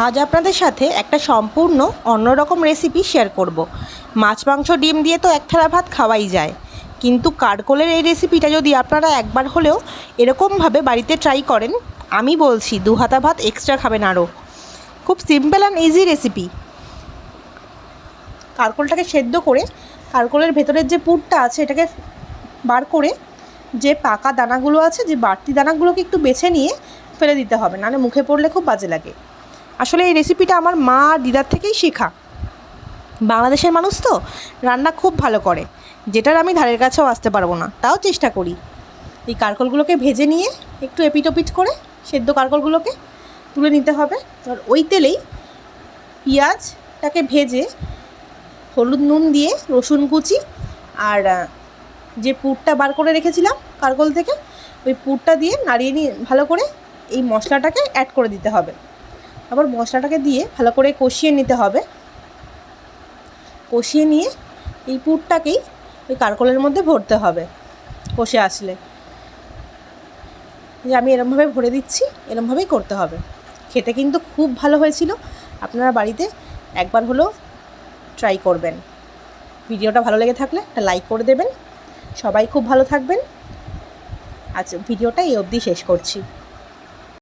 আজ আপনাদের সাথে একটা সম্পূর্ণ অন্যরকম রেসিপি শেয়ার করব। মাছ মাংস ডিম দিয়ে তো এক থালা ভাত খাওয়াই যায়, কিন্তু কারকোলের এই রেসিপিটা যদি আপনারা একবার হলেও এরকমভাবে বাড়িতে ট্রাই করেন, আমি বলছি 2 হাতা ভাত এক্সট্রা খাবেন আরও। খুব সিম্পল অ্যান্ড ইজি রেসিপি। কারকোলটাকে সেদ্ধ করে কারকোলের ভেতরের যে পুরটা আছে এটাকে বার করে যে পাকা দানাগুলো আছে, যে বাড়তি দানাগুলোকে একটু বেছে নিয়ে ফেলে দিতে হবে, নাহলে মুখে পড়লে খুব বাজে লাগে। আসলে এই রেসিপিটা আমার মা আর দিদার থেকেই শেখা। বাংলাদেশের মানুষ তো রান্না খুব ভালো করে, যেটার আমি ধারের কাছেও আসতে পারবো না, তাও চেষ্টা করি। এই কারকোলগুলোকে ভেজে নিয়ে একটু এপিট ওপিট করে সেদ্ধ কারকোলগুলোকে তুলে নিতে হবে। আর ওই তেলেই পেঁয়াজটাকে ভেজে হলুদ নুন দিয়ে রসুন কুচি আর যে পুরটা বার করে রেখেছিলাম কারকোল থেকে, ওই পুরটা দিয়ে নাড়িয়ে নিয়ে ভালো করে এই মশলাটাকে অ্যাড করে দিতে হবে। আবার মশলাটাকে দিয়ে ভালো করে কষিয়ে নিতে হবে। কষিয়ে নিয়ে এই পুরটাকেই ওই কারকোলের মধ্যে ভরতে হবে। কষে আসলে যে আমি এরমভাবে ভরে দিচ্ছি, এরমভাবেই করতে হবে। খেতে কিন্তু খুব ভালো হয়েছিল। আপনারা বাড়িতে একবার হলেও ট্রাই করবেন। ভিডিওটা ভালো লেগে থাকলে একটা লাইক করে দেবেন। সবাই খুব ভালো থাকবেন। আজ ভিডিওটা এই অবধি শেষ করছি।